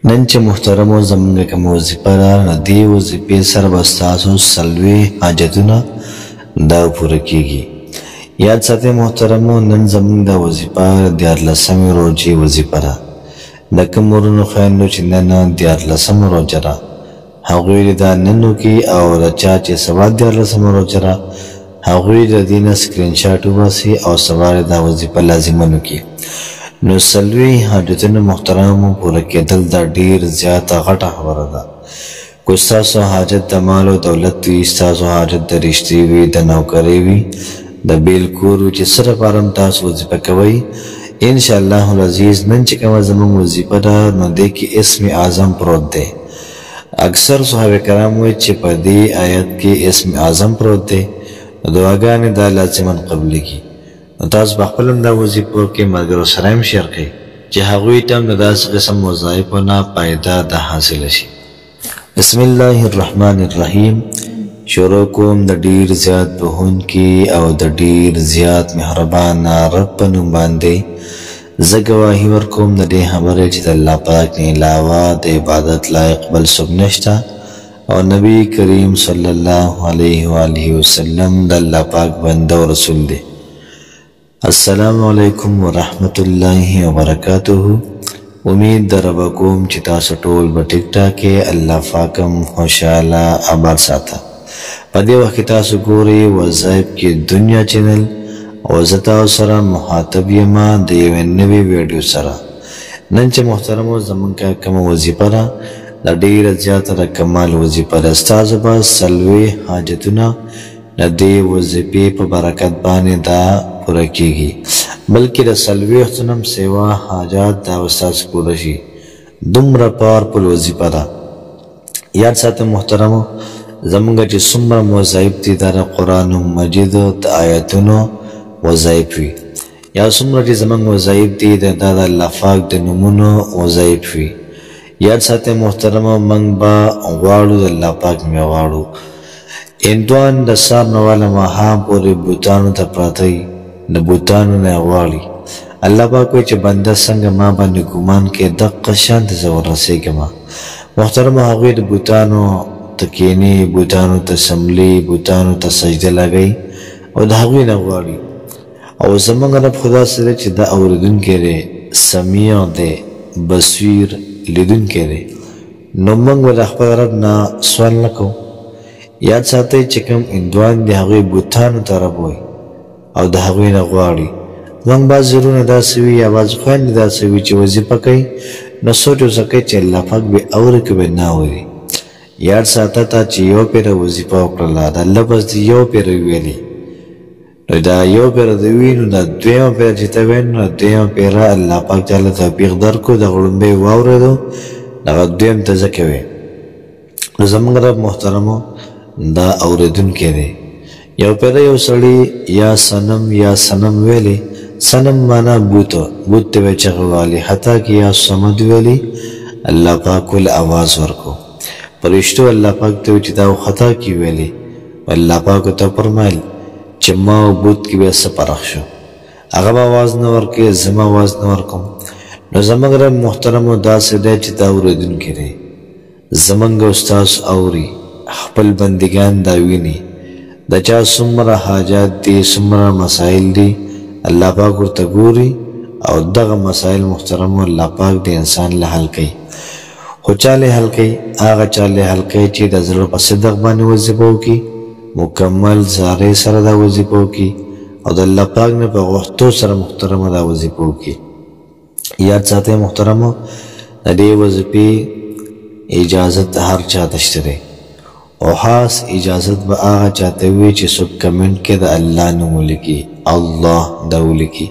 نن چې محترمو زمونږ کوم وظیفه ده نو دې وظیفې سره به ستاسو څلوېښت حاجتونه دا پوره کېږي. یاد ساتئ محترمو، نن زمونږ دا وظیفه 14مې روژې وظیفه ده. د کوم ورونو خویندو چې نن 14مه روژه ده هغوی دا نن وکړي، او د چا چې سبا 14مه روژه ده هغوی د دې نه سکرین شاټ وباسي او سبا دا وظیفه لازماً وکړي. نو څلوېښت حاجتونه محترمو پوره کېدل دا ډېر زیاته غټه خبره ده. که ستاسو حاجت د مال او دولت وي، ستاسو حاجت د رشتې وي، د نوکرۍ وي، د بیل کور وي، چې څه لپاره هم تاسو وظیفه کوئ، انشاءالله العزیز نن چې کومه زموږ وظیفه ده نو دې کې اسم اعظم پروت دی. اکثر صحابه کرام وایي چې په دې آیت کې اسم اعظم پروت دی، نو دعاګانې دا لازماً قبلېږي. نو تاسو په خپل هم دا وظیفو کې ملګرو سره هم شیر کړئ چې هغوی ته هم د داسې قسم وظایفو نه فایده ده حاصله شي. بسم الله الرحمن الرحیم. شروع کوم د ډېر زیات بخښونکي او د ډېر زیات مهربانه رب په نوم باندې. زه ګواهي ورکوم د دې خبرې چې د الله پاک نه علاوه د عبادت لایق بل څوک نشته، او نبی کریم صلی الله علیه و آله وسلم د الله پاک بنده او رسول دی. السلام علیکم ورحمت الله وبرکاته. امید در رب کوم چې تاسو ټول به ټیک ټاک کې الله پاکم خوشاله آباد ساته. په دې وخت کې تاسو ګورئ وظایف کې دنیا چینل، او زه تاسو سره مخاطب یم د یوې نوې ویډیو سره. نن چې محترمو زموږ کومه وظیفه ده دا ډېره زیاته د کمال وظیفه ده. ستاسو به 40 حاجتونه د دې وظیفې په برکت باندې دا پوره کېږي، بلکې د 40 نه هم سوا حاجات دا ستاسو پوره شي. دومره پاورفل وظیفه ده. یاد ساتئ محترمو، زمونږ چې څومره وظایف دي دا د قرآن مجید د آیتونو وظایف وي، یا څومره چې زمونږ وظایف دي دا د الله پاک د نومونو وظایف وي. یاد ساتئ محترمو، موږ به غواړو د الله پاک مې غواړو. هندوان د سهار نه واله ماښام پورې بوتانو ته پراته وي، د بوتانو نه غواړي. الله پاک وایي چې بنده څنګه ما باندې ګمان کې دقه شانته زه ورسېږم. محترمو، هغوی د بوتانو ته کښېني، بوتانو ته سملي، بوتانو ته سجده لګوي او د هغوی نه غواړي. او زموږ رب خدا سره چې دا اورېدونکی دی، سمیع دی، بصیر، لیدونکی دی، نو موږ به د خپل رب نه سوال نه کوو. یاد ساتئ چې کوم هندوان دي هغوی بوتانو ته رب وایي او د هغوی نه غواړي. زموږ بعض زړونه داسې وي یا بعض خویندې داسې وي چې وظیفه کوي نو سوچ اوسه کوي چې الله پاک به اوري که به نه اوري. یاد ساته تا چې یو پیره وظیفه وکړله، دا لفظ دې یو پیره ویلي، نو دا یو پیره دې وي نو دا دویمه پیره چې ته ویې نو دویمه پیره الله پاک تعالی توفیق درکړو، دغه لومبی واورېدو دغه دویم ته ځکه وی. نو زموږ رب محترمو دا اورېدونکی دی. یو پیره یو سړي یا صنم یا صنم ویلی. صنم معنا بوته، بوت ته به چغې والي. حتی کې یا صمد ویلی، الله پاک ول آواز ورکو. فرشتو الله پاک ته چې دا خطا کې ویلی، الله پاک ته فرمایل چې ما او بوت کې به څه فرق شو، هغه به آواز نه ورکوي، زه به آواز نه ورکوم. نو زموږ رب محترمو داسې دی چې دا اورېدونکی دی. زموږ او ستاسو اوري، خپل بندګان دا ویني، د چا څومره حاجات دي، څومره مسایل دي، الله پاک ورته ګوري او دغه مسایل محترمو الله پاک د انسان له حل کوي. خو چاله حل کوي؟ هغه چاله حل کوي چې د زړه په صدق باندې وظیفه وکړي، مکمل زارۍ سره دا وظیفه وکړي او د الله پاک نه په غوښتو سره محترمو دا وظیفه وکړي. یاد ساتئ محترمو، د دې وظیفې اجازت هر چا ته شته دی، او خاص اجازت به هغه چاته وي چې څوک کمنټ کې د الله نوم ولیکي، الله دا ولیکي.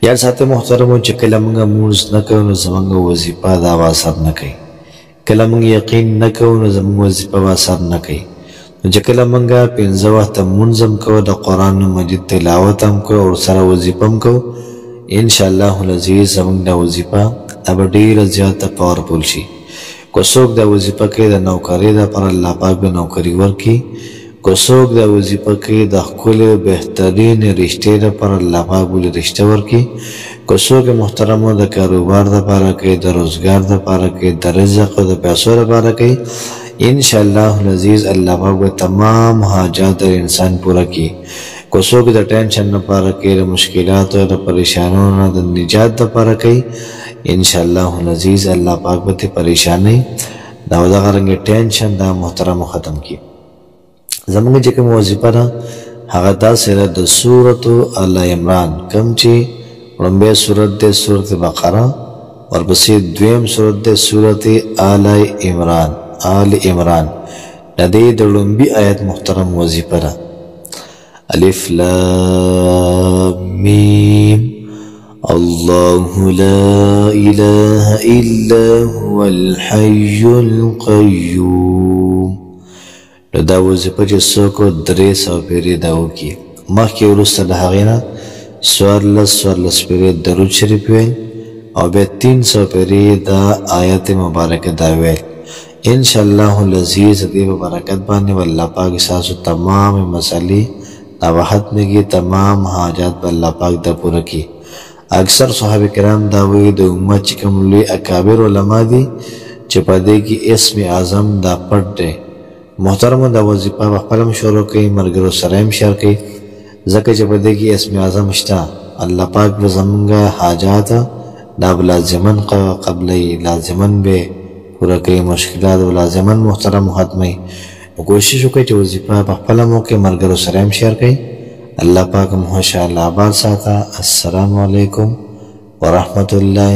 یاد ساتئ محترمو چې کله موږ لمونځ نه کوو نو زموږ وظیفه دا اثر نه کوي. کله موږ یقین نه کوو نو زموږ وظیفه اثر نه کوي. نو چې کله موږ 5 وخته لمونځ هم کوو، د قرآن مجید تلاوت هم کوو او سره وظیفه هم کوو، انشاءالله العزیز زموږ دا وظیفه دا به ډېره زیاته پاورفل شي. که څوک دا وظیفه کوي د نوکرۍ دپاره الله پاک به نوکري ورکړي، که څوک دا وظیفه کوي د ښکلې بهترین رشتې دپاره الله پاک به رشته ورکړي، که څوک محترمو د کاروبار دپاره کوي، د روزګار دپاره کوي، د رزق او د پیسو دپاره کوي، انشاءالله العزیز الله پاک به تمام حاجات د انسان پوره کړي. که څوک د ټینشن دپاره کوي، د مشکلاتو د پریشانیو نه د نجات دپاره کوي، انشاءالله العزیز الله پاک به د پریشانۍ دا او دغه رنګې ټینشن دا محترمو ختم کړي. زموږ چې کومه وظیفه ده هغه داسې ده د سورة آل عمران کوم چې لومبی سورت دی سورت بقره، ورپسې دویم سورت دی سورت آل عمران. د دې د لومبي آیت محترم وظیفه ده الف لام میم الله لا اله الا هو الحي القيوم. نو دا وظیفه چې څوک 300 پیرې دا وکړي، مخکې وروسته د هغې نه 14 پیرې درود شریف ویل او بیا 300 پیرې دا آیت مبارکه دا ویل. انشاءالله العزیز دې په برکت باندې الله پاک ستاسو تمام مسلې دا وحد میږي، تمام حاجات به الله پاک دا پوره کړي. اکثر صحابه کرام دا وایي د امت چې کوم لوی اکابر علما دي چې په دې کې اسم اعظم دا پټ دی. محترمو دا وظیفه په خپل هم شروع کوي، ملګرو سره هم شیر کوي، ځکه چې په دې کې اسم اعظم شته. الله پاک به زمونږ حاجات دا به لازمن قبلوي، لازمن به پوره کوي، مشکلات به لازمن محترم ختموي. نو کوشش وکړئ چې وظیفه په خپل هم وکړئ، ملګرو سره هم شیر کوي. الله پاک مو انشاءالله آباد ساته. السلام علیکم ورحمة الله